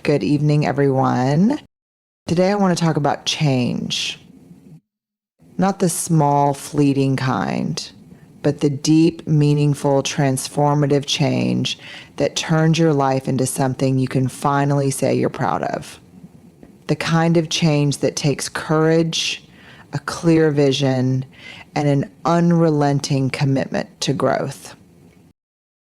Good evening, everyone. Today I want to talk about change. Not the small, fleeting kind, but the deep, meaningful, transformative change that turns your life into something you can finally say you're proud of. The kind of change that takes courage, a clear vision, and an unrelenting commitment to growth.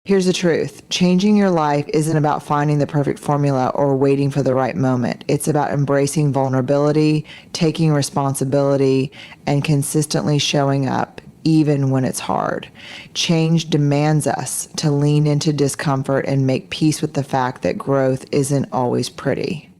Here's the truth. Changing your life isn't about finding the perfect formula or waiting for the right moment. It's about embracing vulnerability, taking responsibility, and consistently showing up, even when it's hard. Change demands us to lean into discomfort and make peace with the fact that growth isn't always pretty.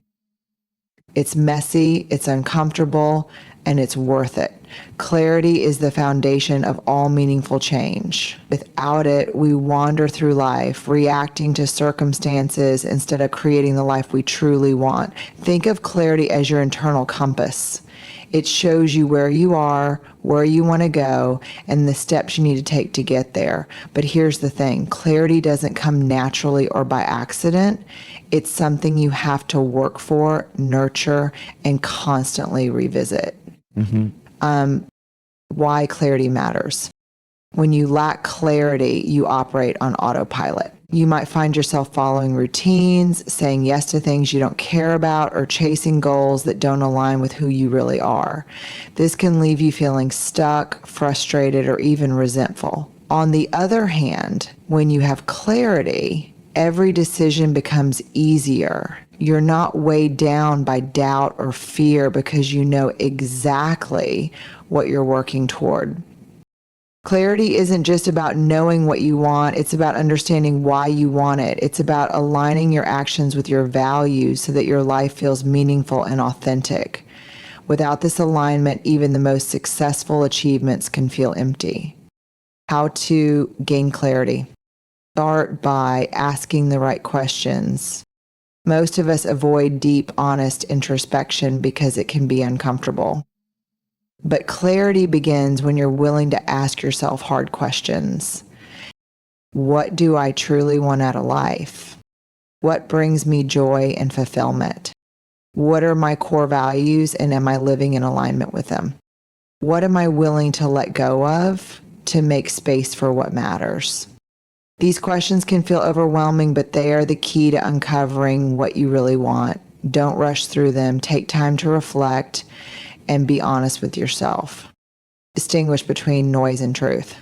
It's messy, it's uncomfortable, and it's worth it. Clarity is the foundation of all meaningful change. Without it, we wander through life, reacting to circumstances instead of creating the life we truly want. Think of clarity as your internal compass. It shows you where you are, where you want to go, and the steps you need to take to get there. But here's the thing, clarity doesn't come naturally or by accident. It's something you have to work for, nurture, and constantly revisit. Why clarity matters. When you lack clarity, you operate on autopilot. You might find yourself following routines, saying yes to things you don't care about, or chasing goals that don't align with who you really are. This can leave you feeling stuck, frustrated, or even resentful. On the other hand, when you have clarity, every decision becomes easier. You're not weighed down by doubt or fear because you know exactly what you're working toward. Clarity isn't just about knowing what you want, it's about understanding why you want it. It's about aligning your actions with your values so that your life feels meaningful and authentic. Without this alignment, even the most successful achievements can feel empty. How to gain clarity? Start by asking the right questions. Most of us avoid deep, honest introspection because it can be uncomfortable. But clarity begins when you're willing to ask yourself hard questions. What do I truly want out of life? What brings me joy and fulfillment? What are my core values, and am I living in alignment with them? What am I willing to let go of to make space for what matters? These questions can feel overwhelming, but they are the key to uncovering what you really want. Don't rush through them. Take time to reflect and be honest with yourself. Distinguish between noise and truth.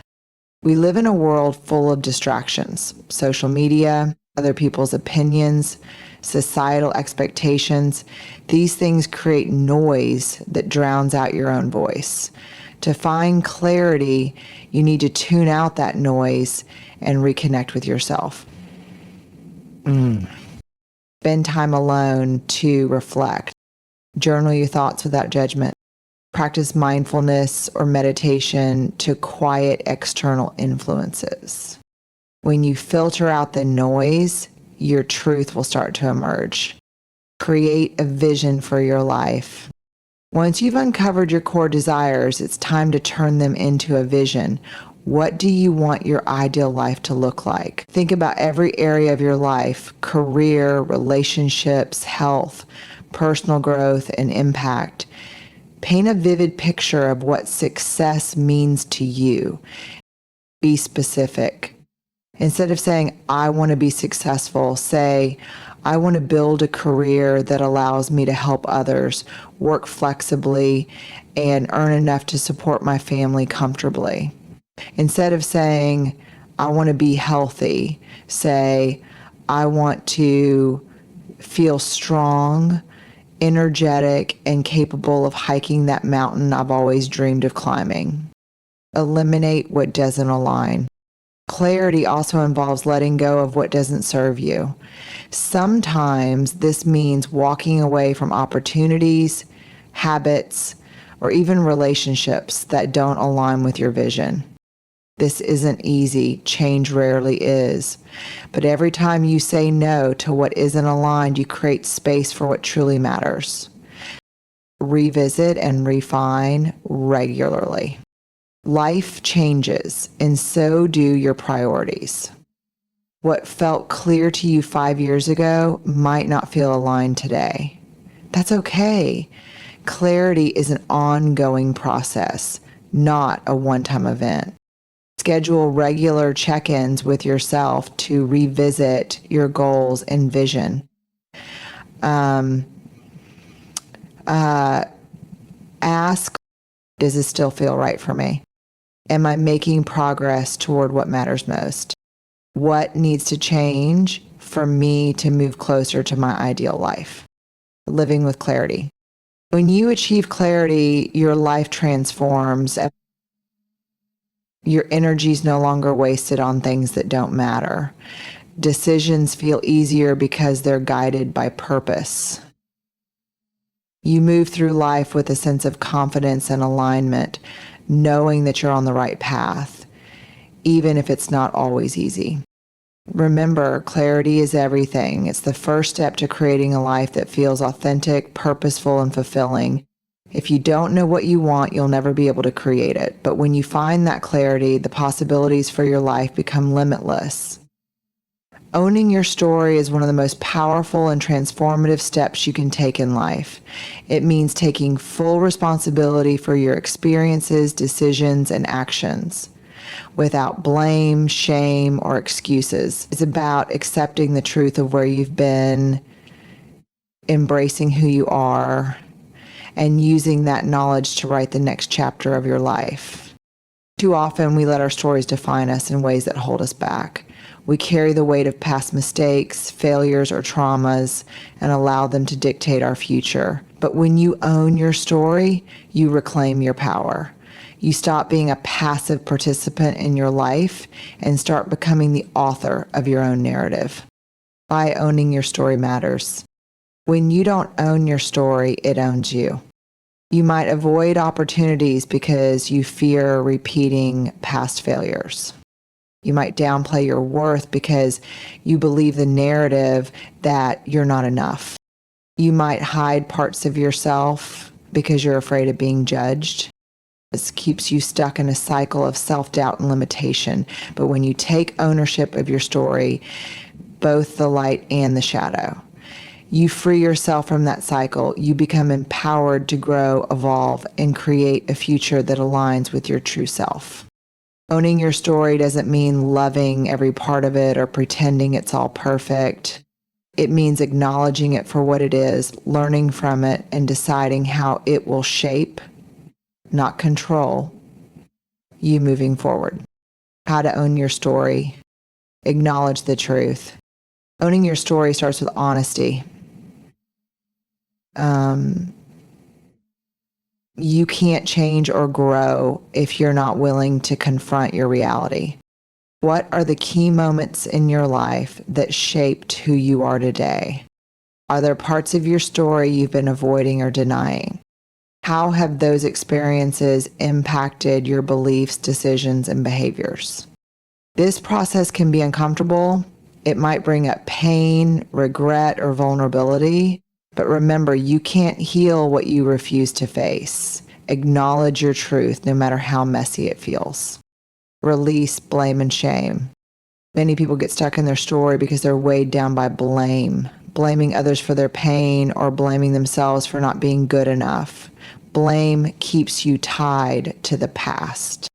We live in a world full of distractions. Social media, other people's opinions, societal expectations. These things create noise that drowns out your own voice. To find clarity, you need to tune out that noise and reconnect with yourself. Spend time alone to reflect. Journal your thoughts without judgment. Practice mindfulness or meditation to quiet external influences. When you filter out the noise, your truth will start to emerge. Create a vision for your life. Once you've uncovered your core desires, it's time to turn them into a vision. What do you want your ideal life to look like? Think about every area of your life: career, relationships, health, personal growth, and impact. Paint a vivid picture of what success means to you. Be specific. Instead of saying, I want to be successful, say, I want to build a career that allows me to help others, work flexibly, and earn enough to support my family comfortably. Instead of saying, I want to be healthy, say, I want to feel strong, energetic, and capable of hiking that mountain I've always dreamed of climbing. Eliminate what doesn't align. Clarity also involves letting go of what doesn't serve you. Sometimes this means walking away from opportunities, habits, or even relationships that don't align with your vision. This isn't easy. Change rarely is. But every time you say no to what isn't aligned, you create space for what truly matters. Revisit and refine regularly. Life changes, and so do your priorities. What felt clear to you 5 years ago might not feel aligned today. That's okay. Clarity is an ongoing process, not a one-time event. Schedule regular check-ins with yourself to revisit your goals and vision. Ask, does this still feel right for me? Am I making progress toward what matters most? What needs to change for me to move closer to my ideal life? Living with clarity. When you achieve clarity, your life transforms. Your energy is no longer wasted on things that don't matter. Decisions feel easier because they're guided by purpose. You move through life with a sense of confidence and alignment, knowing that you're on the right path, even if it's not always easy. Remember, clarity is everything. It's the first step to creating a life that feels authentic, purposeful, and fulfilling. If you don't know what you want, you'll never be able to create it. But when you find that clarity, the possibilities for your life become limitless. Owning your story is one of the most powerful and transformative steps you can take in life. It means taking full responsibility for your experiences, decisions, and actions without blame, shame, or excuses. It's about accepting the truth of where you've been, embracing who you are, and using that knowledge to write the next chapter of your life. Too often, we let our stories define us in ways that hold us back. We carry the weight of past mistakes, failures, or traumas and allow them to dictate our future. But when you own your story, you reclaim your power. You stop being a passive participant in your life and start becoming the author of your own narrative. Why owning your story matters. When you don't own your story, it owns you. You might avoid opportunities because you fear repeating past failures. You might downplay your worth because you believe the narrative that you're not enough. You might hide parts of yourself because you're afraid of being judged. This keeps you stuck in a cycle of self-doubt and limitation. But when you take ownership of your story, both the light and the shadow, you free yourself from that cycle. You become empowered to grow, evolve, and create a future that aligns with your true self. Owning your story doesn't mean loving every part of it or pretending it's all perfect. It means acknowledging it for what it is, learning from it, and deciding how it will shape, not control, you moving forward. How to own your story. Acknowledge the truth. Owning your story starts with honesty. You can't change or grow if you're not willing to confront your reality. What are the key moments in your life that shaped who you are today? Are there parts of your story you've been avoiding or denying? How have those experiences impacted your beliefs, decisions, and behaviors? This process can be uncomfortable. It might bring up pain, regret, or vulnerability. But remember, you can't heal what you refuse to face. Acknowledge your truth, no matter how messy it feels. Release blame and shame. Many people get stuck in their story because they're weighed down by blame, blaming others for their pain or blaming themselves for not being good enough. Blame keeps you tied to the past.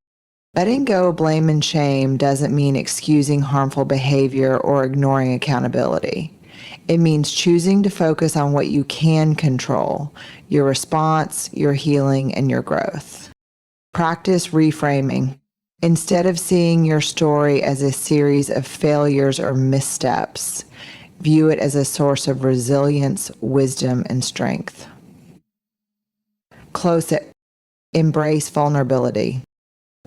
Letting go of blame and shame doesn't mean excusing harmful behavior or ignoring accountability. It means choosing to focus on what you can control, your response, your healing, and your growth. Practice reframing. Instead of seeing your story as a series of failures or missteps, view it as a source of resilience, wisdom, and strength. Close it. Embrace vulnerability.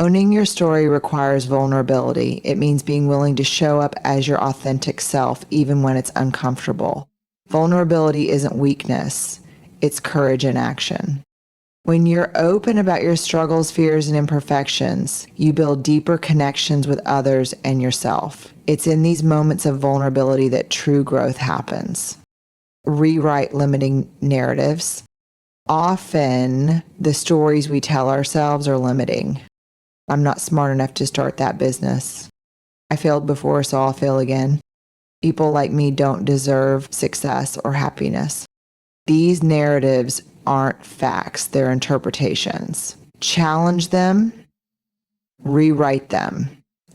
Owning your story requires vulnerability. It means being willing to show up as your authentic self, even when it's uncomfortable. Vulnerability isn't weakness. It's courage in action. When you're open about your struggles, fears, and imperfections, you build deeper connections with others and yourself. It's in these moments of vulnerability that true growth happens. Rewrite limiting narratives. Often, the stories we tell ourselves are limiting. I'm not smart enough to start that business. I failed before, so I'll fail again. People like me don't deserve success or happiness. These narratives aren't facts, they're interpretations. Challenge them, rewrite them,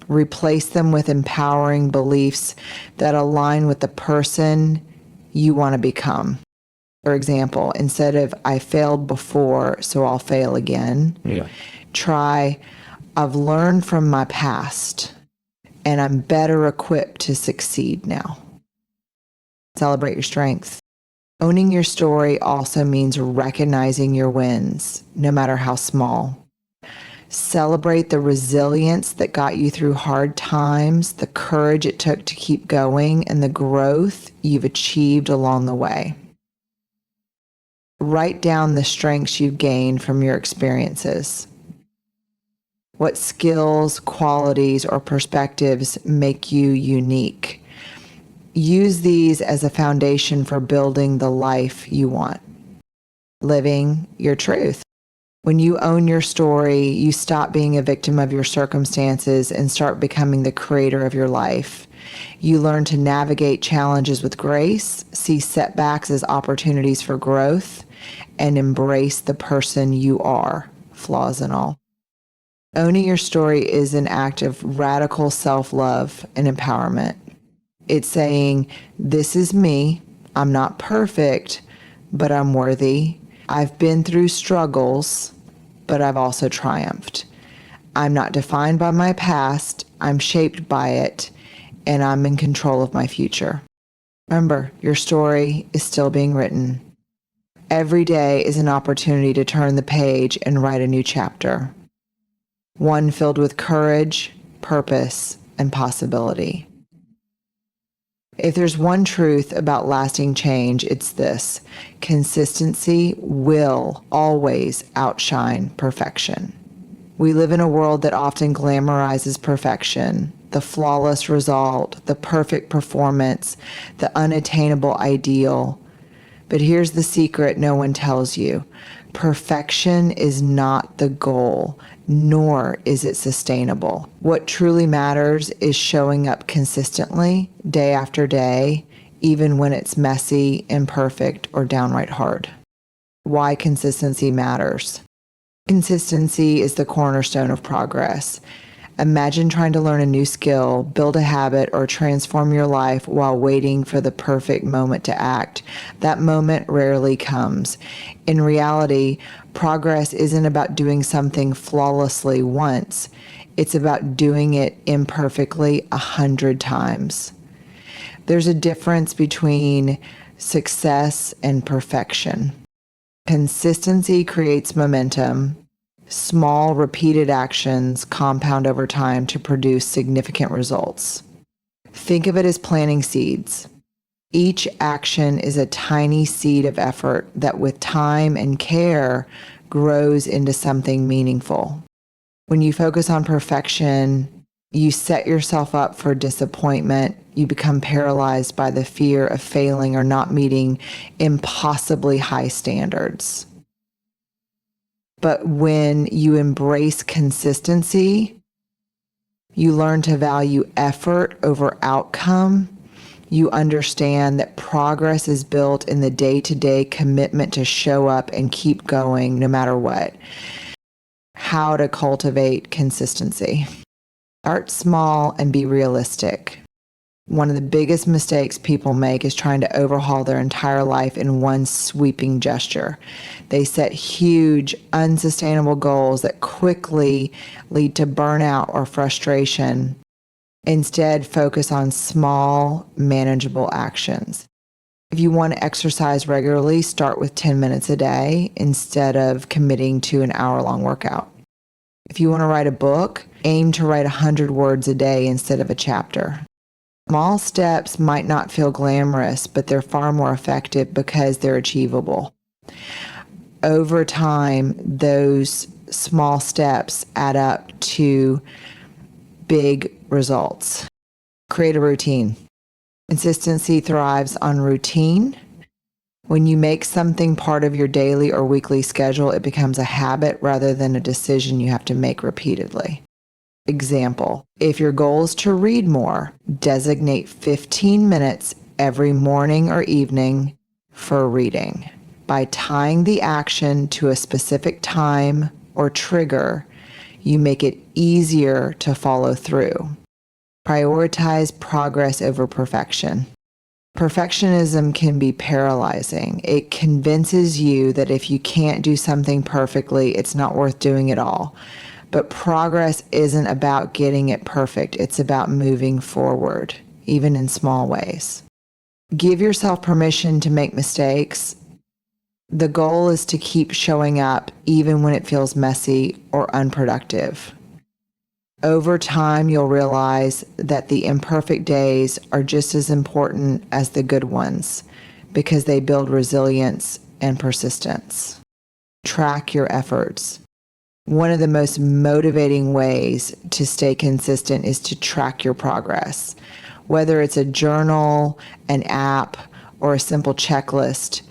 replace them with empowering beliefs that align with the person you want to become. For example, instead of I failed before, so I'll fail again, try I've learned from my past and I'm better equipped to succeed now. Celebrate your strengths. Owning your story also means recognizing your wins, no matter how small. Celebrate the resilience that got you through hard times, the courage it took to keep going, and the growth you've achieved along the way. Write down the strengths you've gained from your experiences. What skills, qualities, or perspectives make you unique? Use these as a foundation for building the life you want. Living your truth. When you own your story, you stop being a victim of your circumstances and start becoming the creator of your life. You learn to navigate challenges with grace, see setbacks as opportunities for growth, and embrace the person you are, flaws and all. Owning your story is an act of radical self-love and empowerment. It's saying, this is me. I'm not perfect, but I'm worthy. I've been through struggles, but I've also triumphed. I'm not defined by my past. I'm shaped by it, and I'm in control of my future. Remember, your story is still being written. Every day is an opportunity to turn the page and write a new chapter. One filled with courage, purpose, and possibility. If there's one truth about lasting change, it's this: consistency will always outshine perfection. We live in a world that often glamorizes perfection, the flawless result, the perfect performance, the unattainable ideal. But here's the secret no one tells you. Perfection is not the goal, nor is it sustainable. What truly matters is showing up consistently, day after day, even when it's messy, imperfect, or downright hard. Why consistency matters. Consistency is the cornerstone of progress. Imagine trying to learn a new skill, build a habit, or transform your life while waiting for the perfect moment to act. That moment rarely comes. In reality, progress isn't about doing something flawlessly once. It's about doing it imperfectly 100 times. There's a difference between success and perfection. Consistency creates momentum. Small, repeated actions compound over time to produce significant results. Think of it as planting seeds. Each action is a tiny seed of effort that, with time and care, grows into something meaningful. When you focus on perfection, you set yourself up for disappointment. You become paralyzed by the fear of failing or not meeting impossibly high standards. But when you embrace consistency, you learn to value effort over outcome. You understand that progress is built in the day-to-day commitment to show up and keep going no matter what. How to cultivate consistency. Start small and be realistic. One of the biggest mistakes people make is trying to overhaul their entire life in one sweeping gesture. They set huge, unsustainable goals that quickly lead to burnout or frustration. Instead, focus on small, manageable actions. If you want to exercise regularly, start with 10 minutes a day instead of committing to an hour-long workout. If you want to write a book, aim to write 100 words a day instead of a chapter. Small steps might not feel glamorous, but they're far more effective because they're achievable. Over time, those small steps add up to big results. Create a routine. Consistency thrives on routine. When you make something part of your daily or weekly schedule, it becomes a habit rather than a decision you have to make repeatedly. Example, if your goal is to read more, designate 15 minutes every morning or evening for reading. By tying the action to a specific time or trigger, you make it easier to follow through. Prioritize progress over perfection. Perfectionism can be paralyzing. It convinces you that if you can't do something perfectly, it's not worth doing at all. But progress isn't about getting it perfect. It's about moving forward, even in small ways. Give yourself permission to make mistakes. The goal is to keep showing up even when it feels messy or unproductive. Over time, you'll realize that the imperfect days are just as important as the good ones because they build resilience and persistence. Track your efforts. One of the most motivating ways to stay consistent is to track your progress. Whether it's a journal, an app, or a simple checklist,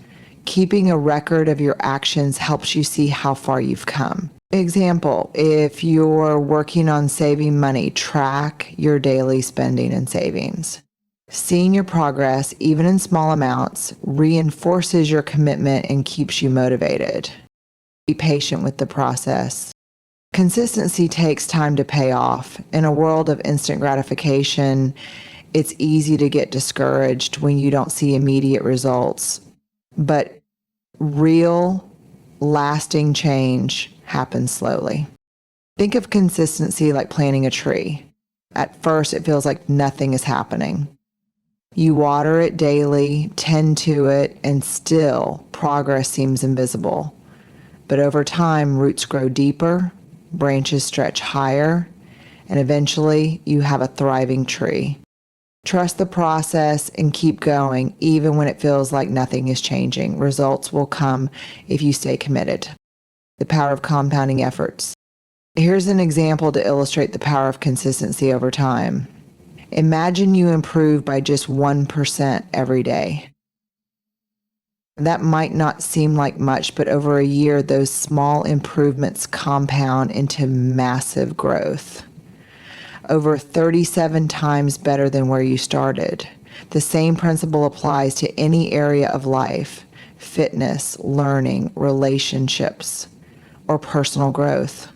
keeping a record of your actions helps you see how far you've come. Example, if you're working on saving money, track your daily spending and savings. Seeing your progress, even in small amounts, reinforces your commitment and keeps you motivated. Be patient with the process. Consistency takes time to pay off. In a world of instant gratification, it's easy to get discouraged when you don't see immediate results. But real, lasting change happens slowly. Think of consistency like planting a tree. At first, it feels like nothing is happening. You water it daily, tend to it, and still progress seems invisible. But over time, roots grow deeper, branches stretch higher, and eventually you have a thriving tree. Trust the process and keep going, even when it feels like nothing is changing. Results will come if you stay committed. The power of compounding efforts. Here's an example to illustrate the power of consistency over time. Imagine you improve by just 1% every day. That might not seem like much, but over a year, those small improvements compound into massive growth. Over 37 times better than where you started. The same principle applies to any area of life: fitness, learning, relationships, or personal growth.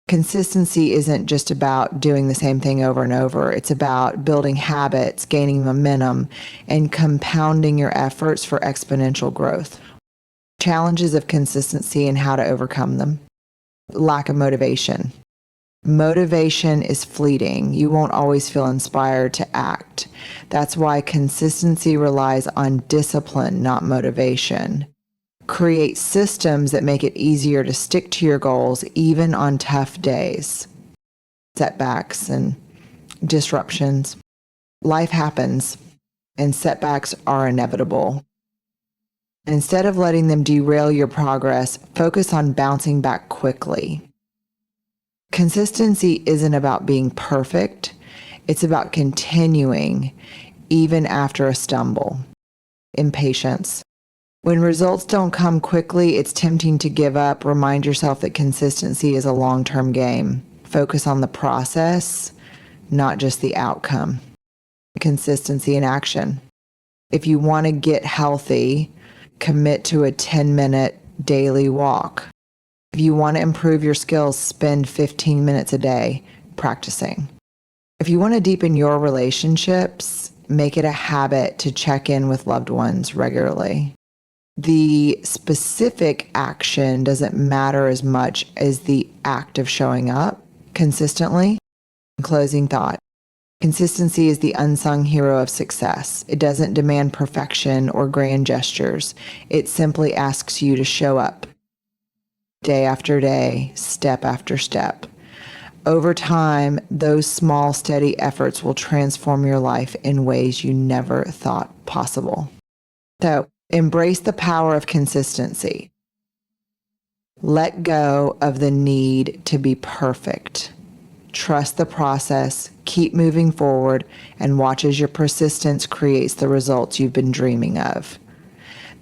Consistency isn't just about doing the same thing over and over. It's about building habits, gaining momentum, and compounding your efforts for exponential growth. Challenges of consistency and how to overcome them. Lack of motivation. Motivation is fleeting. You won't always feel inspired to act. That's why consistency relies on discipline, not motivation. Create systems that make it easier to stick to your goals even on tough days. Setbacks and disruptions. Life happens, and setbacks are inevitable. Instead of letting them derail your progress, focus on bouncing back quickly. Consistency isn't about being perfect. It's about continuing even after a stumble. Impatience. When results don't come quickly, it's tempting to give up. Remind yourself that consistency is a long-term game. Focus on the process, not just the outcome. Consistency in action. If you want to get healthy, commit to a 10-minute daily walk. If you want to improve your skills, spend 15 minutes a day practicing. If you want to deepen your relationships, make it a habit to check in with loved ones regularly. The specific action doesn't matter as much as the act of showing up consistently. Closing thought. Consistency is the unsung hero of success. It doesn't demand perfection or grand gestures. It simply asks you to show up day after day, step after step. Over time, those small, steady efforts will transform your life in ways you never thought possible. So, embrace the power of consistency. Let go of the need to be perfect. Trust the process, keep moving forward, and watch as your persistence creates the results you've been dreaming of.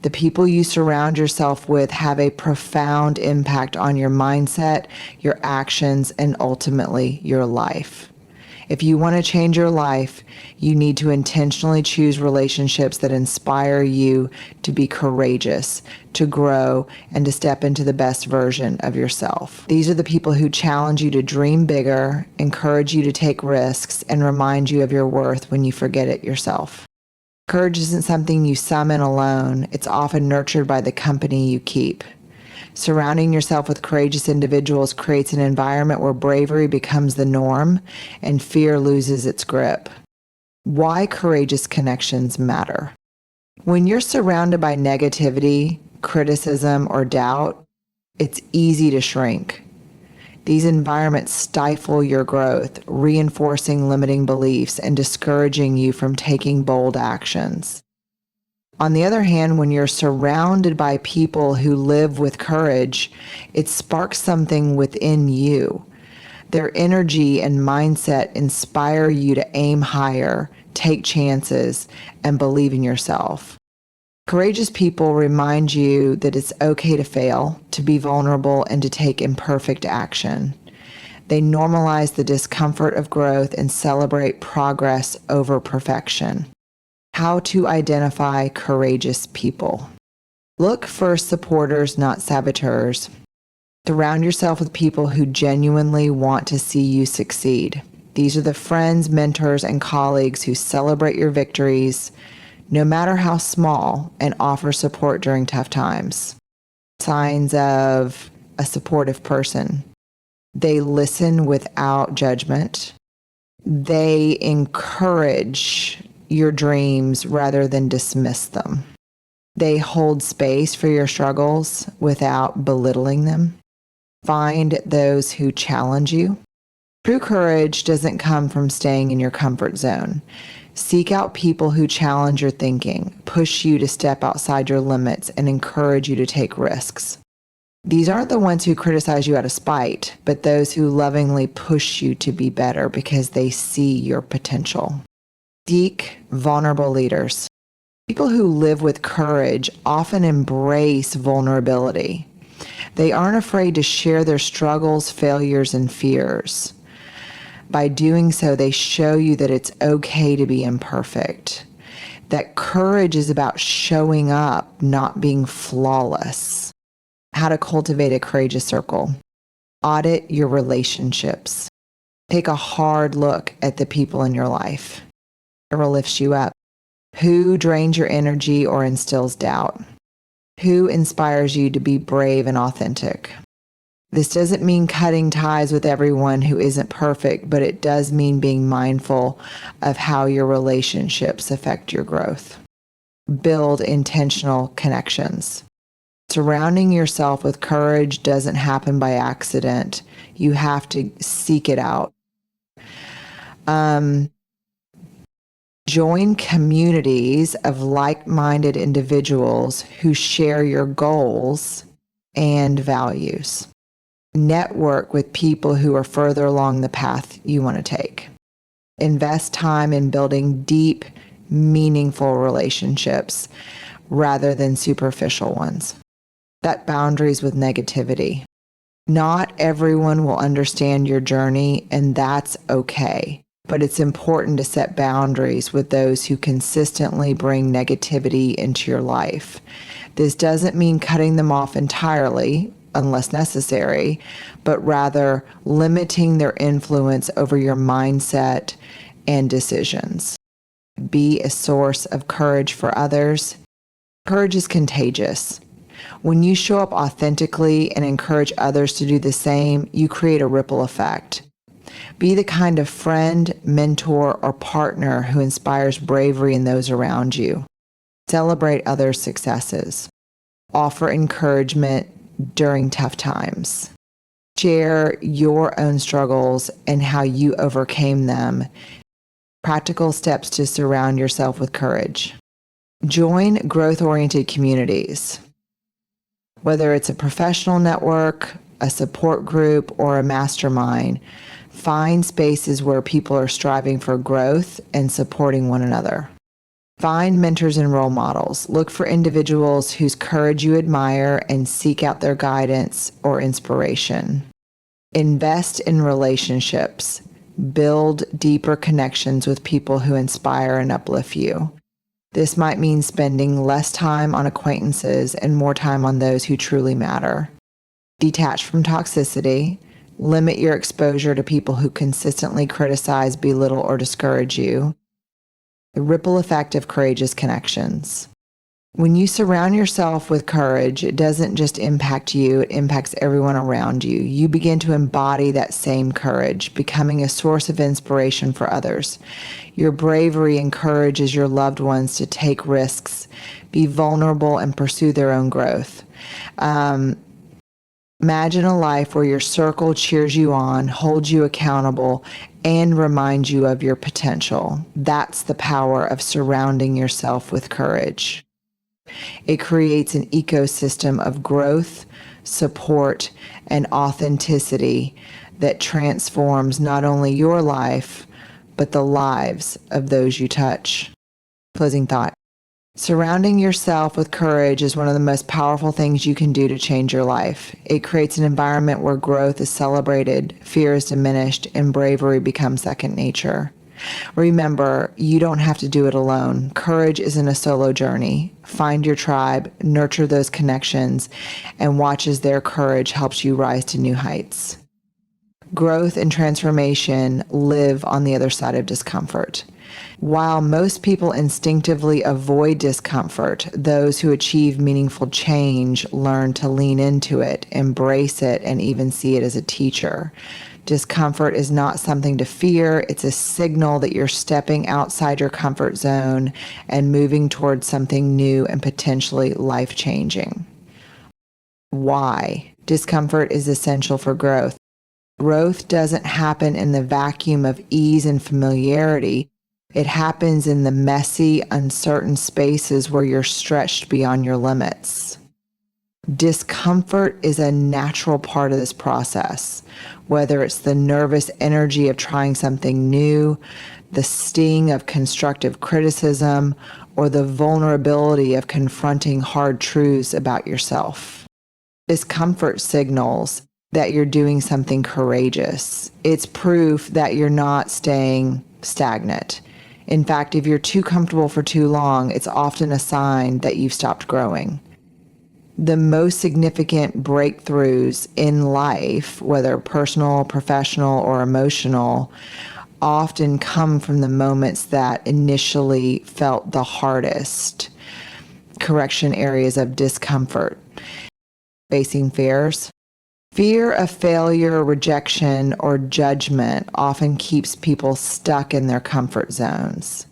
The people you surround yourself with have a profound impact on your mindset, your actions, and ultimately your life. If you want to change your life, you need to intentionally choose relationships that inspire you to be courageous, to grow, and to step into the best version of yourself. These are the people who challenge you to dream bigger, encourage you to take risks, and remind you of your worth when you forget it yourself. Courage isn't something you summon alone. It's often nurtured by the company you keep. Surrounding yourself with courageous individuals creates an environment where bravery becomes the norm and fear loses its grip. Why courageous connections matter. When you're surrounded by negativity, criticism, or doubt, it's easy to shrink. These environments stifle your growth, reinforcing limiting beliefs and discouraging you from taking bold actions. On the other hand, when you're surrounded by people who live with courage, it sparks something within you. Their energy and mindset inspire you to aim higher, take chances, and believe in yourself. Courageous people remind you that it's okay to fail, to be vulnerable, and to take imperfect action. They normalize the discomfort of growth and celebrate progress over perfection. How to identify courageous people. Look for supporters, not saboteurs. Surround yourself with people who genuinely want to see you succeed. These are the friends, mentors, and colleagues who celebrate your victories, no matter how small, and offer support during tough times. Signs of a supportive person. They listen without judgment. They encourage your dreams rather than dismiss them. They hold space for your struggles without belittling them. Find those who challenge you. True courage doesn't come from staying in your comfort zone. Seek out people who challenge your thinking, push you to step outside your limits, and encourage you to take risks. These aren't the ones who criticize you out of spite, but those who lovingly push you to be better because they see your potential. Seek vulnerable leaders. People who live with courage often embrace vulnerability. They aren't afraid to share their struggles, failures, and fears. By doing so, they show you that it's okay to be imperfect. That courage is about showing up, not being flawless. How to cultivate a courageous circle. Audit your relationships. Take a hard look at the people in your life. Whoever lifts you up. Who drains your energy or instills doubt? Who inspires you to be brave and authentic? This doesn't mean cutting ties with everyone who isn't perfect, but it does mean being mindful of how your relationships affect your growth. Build intentional connections. Surrounding yourself with courage doesn't happen by accident. You have to seek it out. Join communities of like-minded individuals who share your goals and values. Network with people who are further along the path you want to take. Invest time in building deep, meaningful relationships rather than superficial ones. Set boundaries with negativity. Not everyone will understand your journey, and that's okay. But it's important to set boundaries with those who consistently bring negativity into your life. This doesn't mean cutting them off entirely, unless necessary, but rather limiting their influence over your mindset and decisions. Be a source of courage for others. Courage is contagious. When you show up authentically and encourage others to do the same, you create a ripple effect. Be the kind of friend, mentor, or partner who inspires bravery in those around you. Celebrate others' successes. Offer encouragement during tough times. Share your own struggles and how you overcame them. Practical steps to surround yourself with courage. Join growth-oriented communities. Whether it's a professional network, a support group, or a mastermind, find spaces where people are striving for growth and supporting one another. Find mentors and role models. Look for individuals whose courage you admire and seek out their guidance or inspiration. Invest in relationships. Build deeper connections with people who inspire and uplift you. This might mean spending less time on acquaintances and more time on those who truly matter. Detach from toxicity. Limit your exposure to people who consistently criticize, belittle, or discourage you. The ripple effect of courageous connections. When you surround yourself with courage, it doesn't just impact you, it impacts everyone around you. You begin to embody that same courage, becoming a source of inspiration for others. Your bravery encourages your loved ones to take risks, be vulnerable, and pursue their own growth. Imagine a life where your circle cheers you on, holds you accountable, and reminds you of your potential. That's the power of surrounding yourself with courage. It creates an ecosystem of growth, support, and authenticity that transforms not only your life, but the lives of those you touch. Closing thought. Surrounding yourself with courage is one of the most powerful things you can do to change your life. It creates an environment where growth is celebrated, fear is diminished, and bravery becomes second nature. Remember, you don't have to do it alone. Courage isn't a solo journey. Find your tribe, nurture those connections, and watch as their courage helps you rise to new heights. Growth and transformation live on the other side of discomfort. While most people instinctively avoid discomfort, those who achieve meaningful change learn to lean into it, embrace it, and even see it as a teacher. Discomfort is not something to fear. It's a signal that you're stepping outside your comfort zone and moving towards something new and potentially life-changing. Why? Discomfort is essential for growth. Growth doesn't happen in the vacuum of ease and familiarity. It happens in the messy, uncertain spaces where you're stretched beyond your limits. Discomfort is a natural part of this process, whether it's the nervous energy of trying something new, the sting of constructive criticism, or the vulnerability of confronting hard truths about yourself. Discomfort signals that you're doing something courageous. It's proof that you're not staying stagnant. In fact, if you're too comfortable for too long, it's often a sign that you've stopped growing. The most significant breakthroughs in life, whether personal, professional, or emotional, often come from the moments that initially felt the hardest. Correction areas of discomfort. Facing fears. Fear of failure, rejection, or judgment often keeps people stuck in their comfort zones.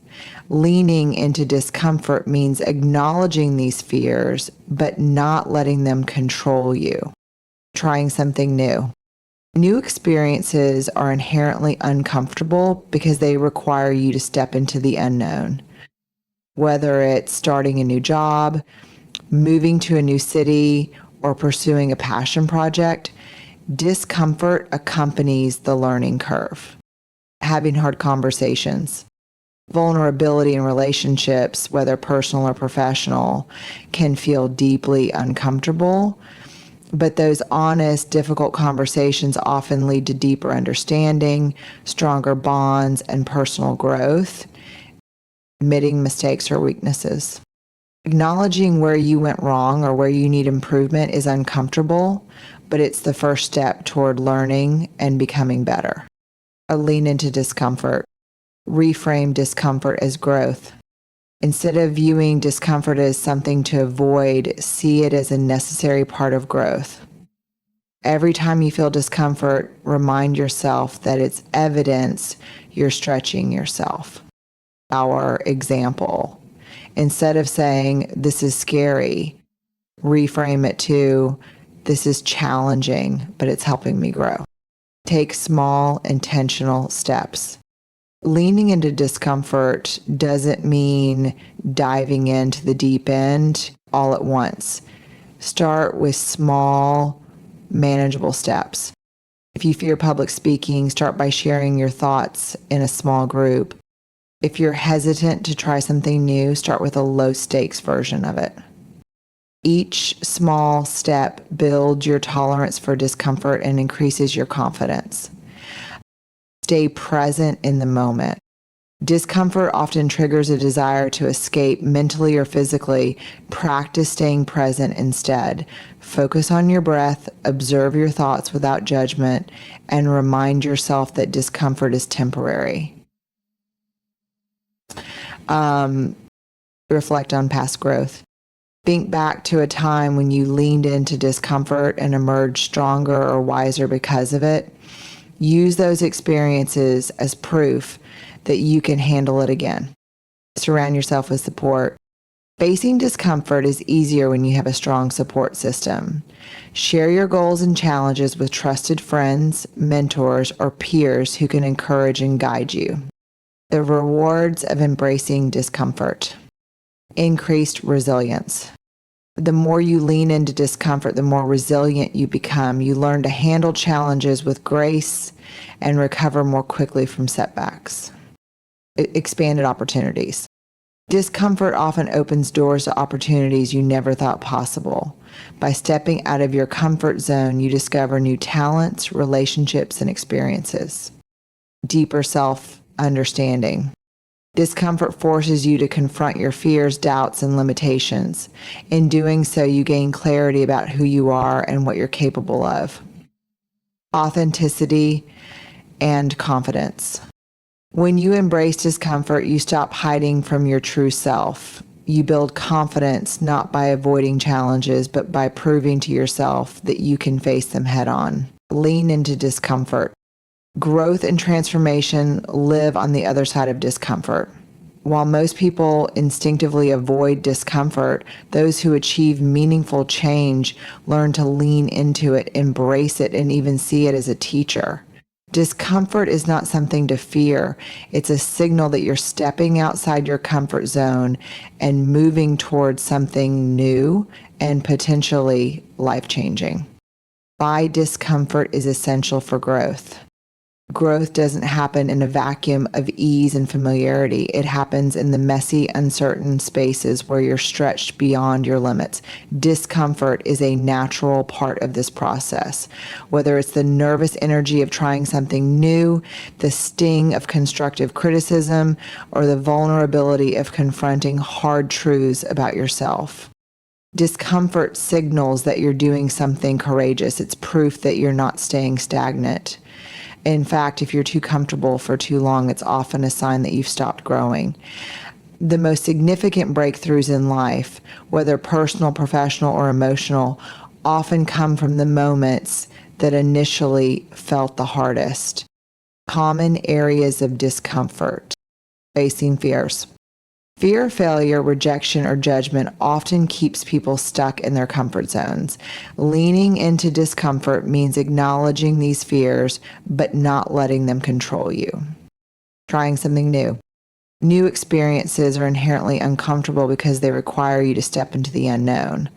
Leaning into discomfort means acknowledging these fears, but not letting them control you. Trying something new. New experiences are inherently uncomfortable because they require you to step into the unknown. Whether it's starting a new job, moving to a new city, or pursuing a passion project, discomfort accompanies the learning curve. Having hard conversations. Vulnerability in relationships, whether personal or professional, can feel deeply uncomfortable, but those honest, difficult conversations often lead to deeper understanding, stronger bonds, and personal growth. Admitting mistakes or weaknesses. Acknowledging where you went wrong or where you need improvement is uncomfortable, but it's the first step toward learning and becoming better. Lean into discomfort. Reframe discomfort as growth. Instead of viewing discomfort as something to avoid, see it as a necessary part of growth. Every time you feel discomfort, remind yourself that it's evidence you're stretching yourself. Our example. Instead of saying, this is scary, reframe it to, this is challenging, but it's helping me grow. Take small, intentional steps. Leaning into discomfort doesn't mean diving into the deep end all at once. Start with small, manageable steps. If you fear public speaking, start by sharing your thoughts in a small group. If you're hesitant to try something new, start with a low stakes version of it. Each small step builds your tolerance for discomfort and increases your confidence. Stay present in the moment. Discomfort often triggers a desire to escape mentally or physically. Practice staying present instead. Focus on your breath, observe your thoughts without judgment, and remind yourself that discomfort is temporary. Reflect on past growth. Think back to a time when you leaned into discomfort and emerged stronger or wiser because of it. Use those experiences as proof that you can handle it again. Surround yourself with support. Facing discomfort is easier when you have a strong support system. Share your goals and challenges with trusted friends, mentors, or peers who can encourage and guide you. The rewards of embracing discomfort. Increased resilience. The more you lean into discomfort, the more resilient you become. You learn to handle challenges with grace and recover more quickly from setbacks. Expanded opportunities. Discomfort often opens doors to opportunities you never thought possible. By stepping out of your comfort zone, you discover new talents, relationships, and experiences. Deeper self-understanding. Discomfort forces you to confront your fears, doubts, and limitations. In doing so, you gain clarity about who you are and what you're capable of. Authenticity and confidence. When you embrace discomfort, you stop hiding from your true self. You build confidence not by avoiding challenges, but by proving to yourself that you can face them head on. Lean into discomfort. Growth and transformation live on the other side of discomfort. While most people instinctively avoid discomfort, those who achieve meaningful change learn to lean into it, embrace it, and even see it as a teacher. Discomfort is not something to fear. It's a signal that you're stepping outside your comfort zone and moving towards something new and potentially life-changing. Why discomfort is essential for growth. Growth doesn't happen in a vacuum of ease and familiarity. It happens in the messy, uncertain spaces where you're stretched beyond your limits. Discomfort is a natural part of this process. Whether it's the nervous energy of trying something new, the sting of constructive criticism, or the vulnerability of confronting hard truths about yourself. Discomfort signals that you're doing something courageous. It's proof that you're not staying stagnant. In fact, if you're too comfortable for too long, it's often a sign that you've stopped growing. The most significant breakthroughs in life, whether personal, professional, or emotional, often come from the moments that initially felt the hardest. Common areas of discomfort. Facing fears. Fear of failure, rejection, or judgment often keeps people stuck in their comfort zones. Leaning into discomfort means acknowledging these fears, but not letting them control you. Trying something new. New experiences are inherently uncomfortable because they require you to step into the unknown.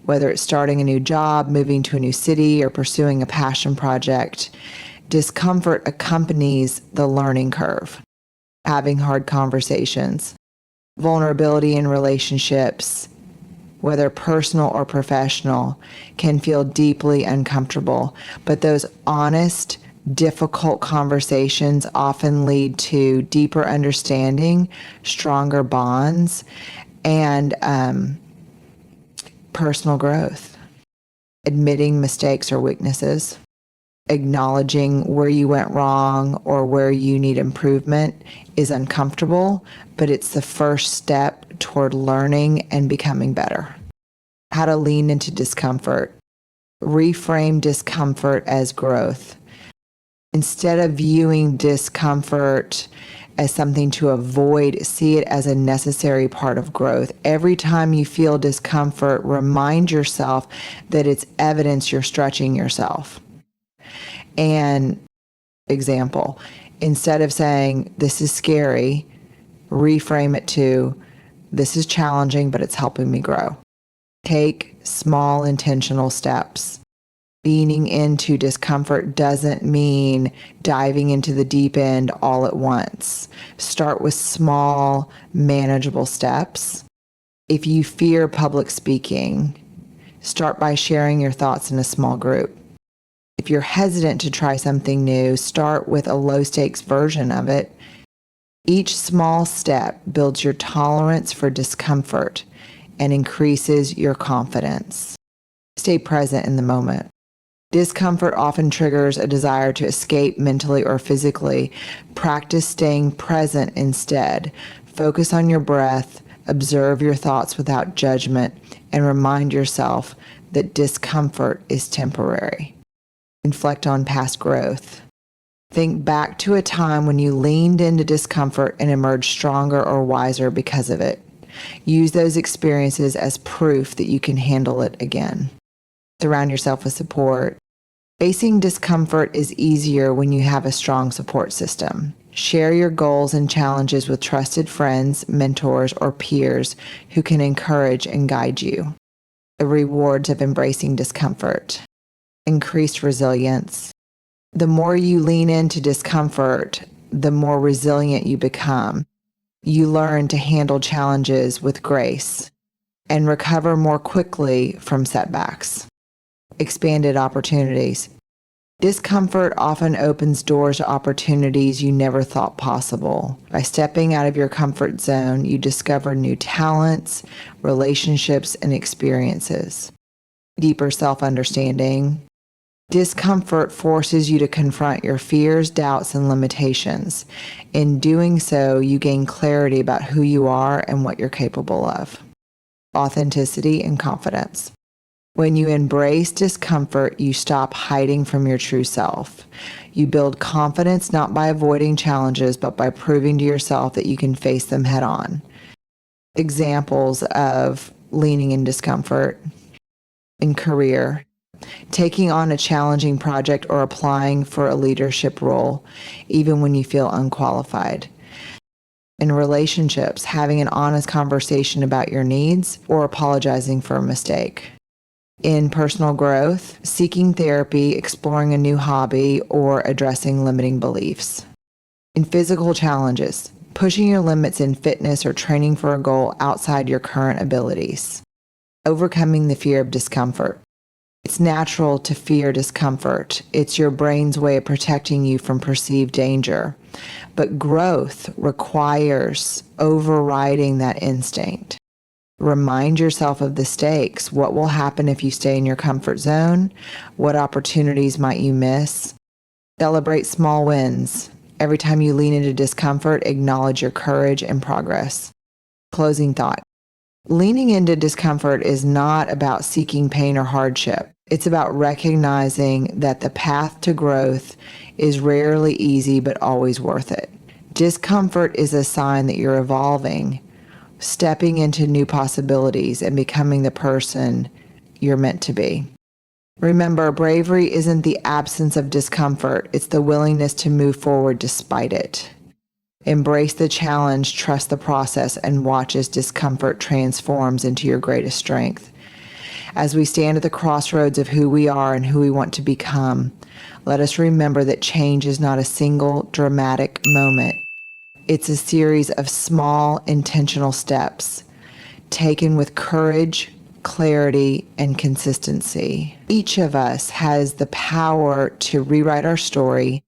Whether it's starting a new job, moving to a new city, or pursuing a passion project, discomfort accompanies the learning curve. Having hard conversations. Vulnerability in relationships, whether personal or professional, can feel deeply uncomfortable, but those honest, difficult conversations often lead to deeper understanding, stronger bonds, and personal growth. Admitting mistakes or weaknesses. Acknowledging where you went wrong or where you need improvement is uncomfortable, but it's the first step toward learning and becoming better. How to lean into discomfort. Reframe discomfort as growth. Instead of viewing discomfort as something to avoid, see it as a necessary part of growth. Every time you feel discomfort, remind yourself that it's evidence you're stretching yourself. And example, instead of saying, this is scary, reframe it to, this is challenging, but it's helping me grow. Take small intentional steps. Leaning into discomfort doesn't mean diving into the deep end all at once. Start with small, manageable steps. If you fear public speaking, start by sharing your thoughts in a small group. If you're hesitant to try something new, start with a low-stakes version of it. Each small step builds your tolerance for discomfort and increases your confidence. Stay present in the moment. Discomfort often triggers a desire to escape mentally or physically. Practice staying present instead. Focus on your breath, observe your thoughts without judgment, and remind yourself that discomfort is temporary. Reflect on past growth. Think back to a time when you leaned into discomfort and emerged stronger or wiser because of it. Use those experiences as proof that you can handle it again. Surround yourself with support. Facing discomfort is easier when you have a strong support system. Share your goals and challenges with trusted friends, mentors, or peers who can encourage and guide you. The rewards of embracing discomfort. Increased resilience. The more you lean into discomfort, the more resilient you become. You learn to handle challenges with grace and recover more quickly from setbacks. Expanded opportunities. Discomfort often opens doors to opportunities you never thought possible. By stepping out of your comfort zone, you discover new talents, relationships, and experiences. Deeper self-understanding. Discomfort forces you to confront your fears, doubts, and limitations. In doing so, you gain clarity about who you are and what you're capable of. Authenticity and confidence. When you embrace discomfort, you stop hiding from your true self. You build confidence not by avoiding challenges, but by proving to yourself that you can face them head on. Examples of leaning in discomfort in career. Taking on a challenging project or applying for a leadership role, even when you feel unqualified. In relationships, having an honest conversation about your needs or apologizing for a mistake. In personal growth, seeking therapy, exploring a new hobby, or addressing limiting beliefs. In physical challenges, pushing your limits in fitness or training for a goal outside your current abilities. Overcoming the fear of discomfort. It's natural to fear discomfort. It's your brain's way of protecting you from perceived danger. But growth requires overriding that instinct. Remind yourself of the stakes. What will happen if you stay in your comfort zone? What opportunities might you miss? Celebrate small wins. Every time you lean into discomfort, acknowledge your courage and progress. Closing thought. Leaning into discomfort is not about seeking pain or hardship. It's about recognizing that the path to growth is rarely easy, but always worth it. Discomfort is a sign that you're evolving, stepping into new possibilities, and becoming the person you're meant to be. Remember, bravery isn't the absence of discomfort. It's the willingness to move forward despite it. Embrace the challenge, trust the process, and watch as discomfort transforms into your greatest strength. As we stand at the crossroads of who we are and who we want to become, let us remember that change is not a single dramatic moment. It's a series of small, intentional steps taken with courage, clarity, and consistency. Each of us has the power to rewrite our story,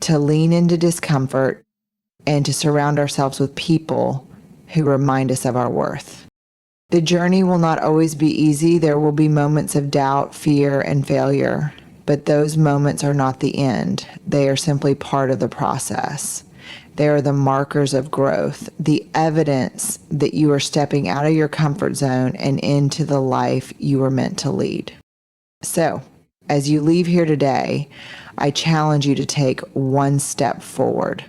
to lean into discomfort, and to surround ourselves with people who remind us of our worth. The journey will not always be easy. There will be moments of doubt, fear, and failure, but those moments are not the end. They are simply part of the process. They are the markers of growth, the evidence that you are stepping out of your comfort zone and into the life you were meant to lead. So, as you leave here today, I challenge you to take one step forward.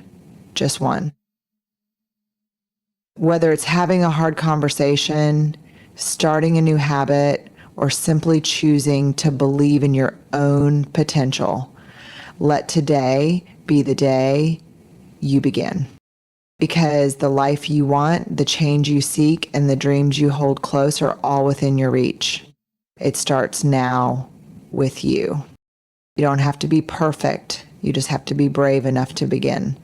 Just one. Whether it's having a hard conversation, starting a new habit, or simply choosing to believe in your own potential, let today be the day you begin. Because the life you want, the change you seek, and the dreams you hold close are all within your reach. It starts now with you. You don't have to be perfect. You just have to be brave enough to begin.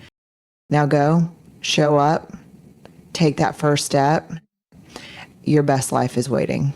Now go, show up, take that first step. Your best life is waiting.